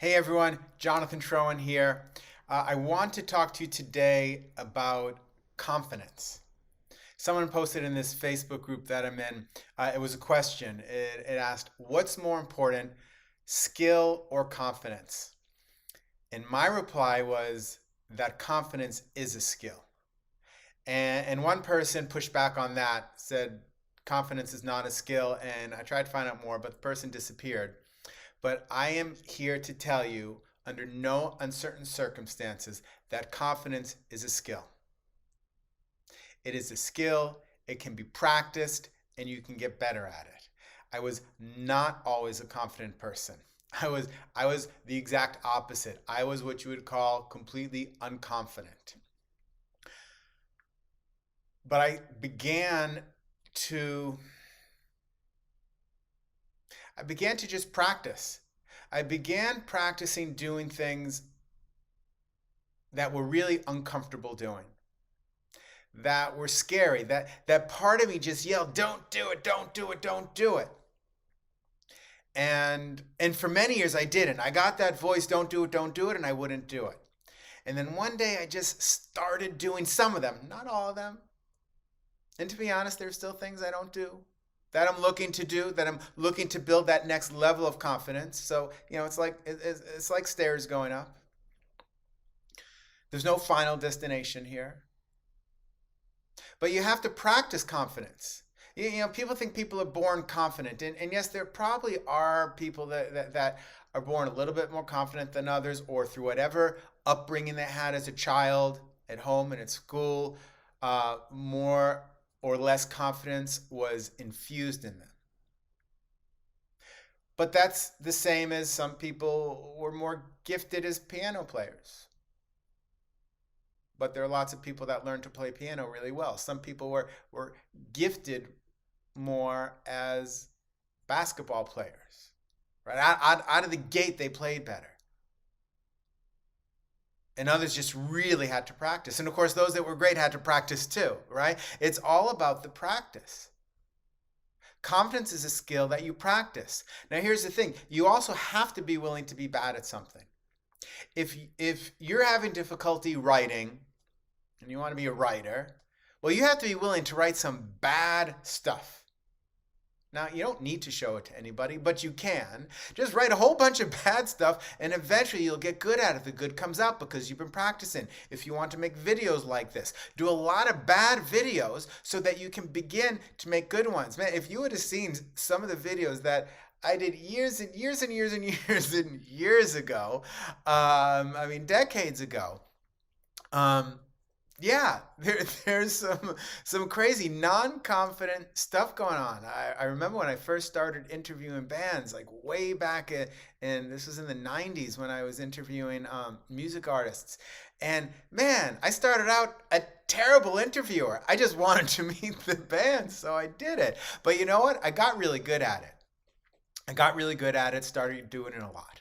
Hey everyone, Jonathan Troen here. I want to talk to you today about confidence. Someone posted in this Facebook group that I'm in, it was a question. It asked, what's more important, skill or confidence? And my reply was that confidence is a skill. And one person pushed back on that, said confidence is not a skill. And I tried to find out more, but the person disappeared. But I am here to tell you, under no uncertain circumstances, that confidence is a skill. It is a skill, it can be practiced, and you can get better at it. I was not always a confident person. I was the exact opposite. I was what you would call completely unconfident. But to I began to just practice. I began practicing doing things that were really uncomfortable doing, that were scary, that part of me just yelled, don't do it, don't do it, don't do it. And for many years I didn't. I got that voice, don't do it, and I wouldn't do it. And then one day I just started doing some of them, not all of them. And to be honest, there's still things I don't do that I'm looking to do, that I'm looking to build that next level of confidence. So, it's like stairs going up. There's no final destination here. But you have to practice confidence. People think people are born confident. And yes, there probably are people that are born a little bit more confident than others, or through whatever upbringing they had as a child, at home and at school, more or less confidence was infused in them. But that's the same as some people were more gifted as piano players. But there are lots of people that learn to play piano really well. Some people were gifted more as basketball players. Right? Out of the gate, they played better. And others just really had to practice. And of course, those that were great had to practice too, right? It's all about the practice. Confidence is a skill that you practice. Now, here's the thing. You also have to be willing to be bad at something. If you're having difficulty writing and you want to be a writer, well, you have to be willing to write some bad stuff. Now, you don't need to show it to anybody, but you can. Just write a whole bunch of bad stuff, and eventually you'll get good at it. The good comes out because you've been practicing. If you want to make videos like this, do a lot of bad videos so that you can begin to make good ones. Man, if you would have seen some of the videos that I did years and years and years and years and years ago, decades ago, yeah, there's some crazy non-confident stuff going on. I remember when I first started interviewing bands, like way back and this was in the 90s when I was interviewing music artists. And man, I started out a terrible interviewer. I just wanted to meet the band, so I did it. But you know what? I got really good at it. Started doing it a lot.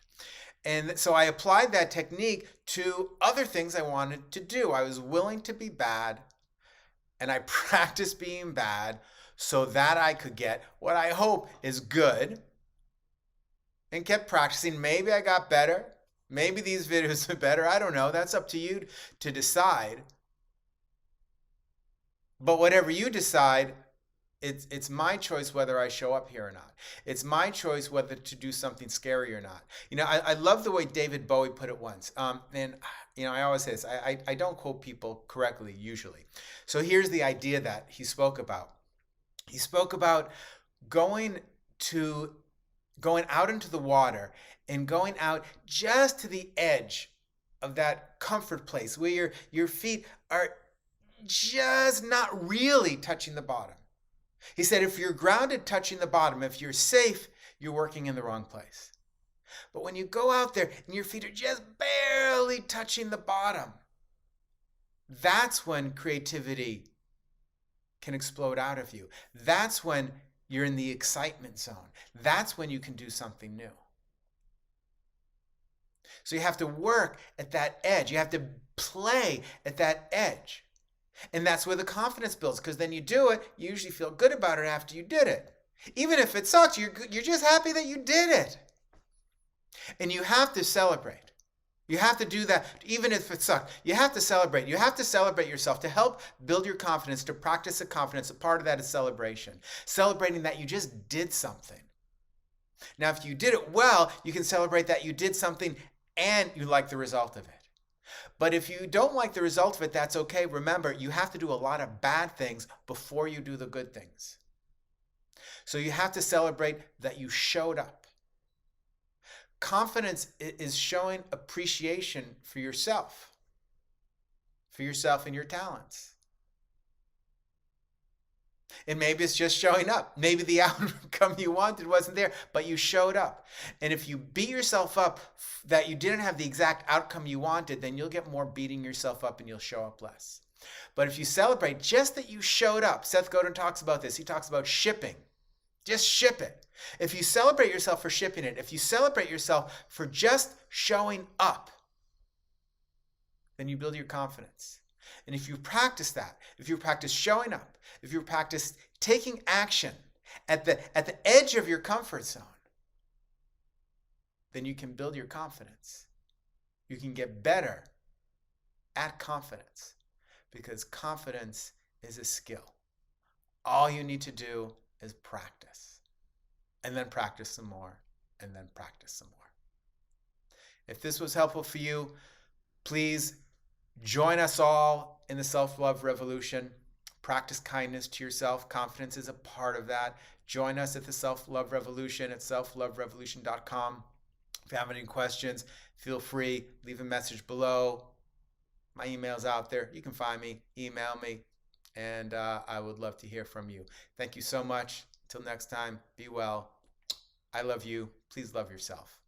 And so I applied that technique to other things I wanted to do. I was willing to be bad, and I practiced being bad so that I could get what I hope is good, and kept practicing. Maybe I got better. Maybe these videos are better. I don't know. That's up to you to decide. But whatever you decide, it's my choice whether I show up here or not. It's my choice whether to do something scary or not. I love the way David Bowie put it once. I always say this. I don't quote people correctly usually. So here's the idea that he spoke about. He spoke about going out into the water and going out just to the edge of that comfort place where your feet are just not really touching the bottom. He said, if you're grounded touching the bottom, if you're safe, you're working in the wrong place. But when you go out there and your feet are just barely touching the bottom, that's when creativity can explode out of you. That's when you're in the excitement zone. That's when you can do something new. So you have to work at that edge. You have to play at that edge. And that's where the confidence builds, because then you do it, you usually feel good about it after you did it. Even if it sucks, you're just happy that you did it. And you have to celebrate. You have to do that, even if it sucks. You have to celebrate. You have to celebrate yourself to help build your confidence, to practice the confidence. A part of that is celebration. Celebrating that you just did something. Now, if you did it well, you can celebrate that you did something and you like the result of it. But if you don't like the result of it, that's okay. Remember, you have to do a lot of bad things before you do the good things. So you have to celebrate that you showed up. Confidence is showing appreciation for yourself and your talents. And maybe it's just showing up. Maybe the outcome you wanted wasn't there, but you showed up. And if you beat yourself up that you didn't have the exact outcome you wanted, then you'll get more beating yourself up and you'll show up less. But if you celebrate just that you showed up, Seth Godin talks about this. He talks about shipping. Just ship it. If you celebrate yourself for shipping it, if you celebrate yourself for just showing up, then you build your confidence. And if you practice that, if you practice showing up, if you practice taking action at the edge of your comfort zone, then you can build your confidence. You can get better at confidence because confidence is a skill. All you need to do is practice, and then practice some more, and then practice some more. If this was helpful for you, please join us all in the self-love revolution. Practice kindness to yourself. Confidence is a part of that. Join us at the self-love revolution at selfloverevolution.com. If you have any questions, feel free, leave a message below. My email's out there. You can find me, email me, and I would love to hear from you. Thank you so much. Until next time, be well. I love you. Please love yourself.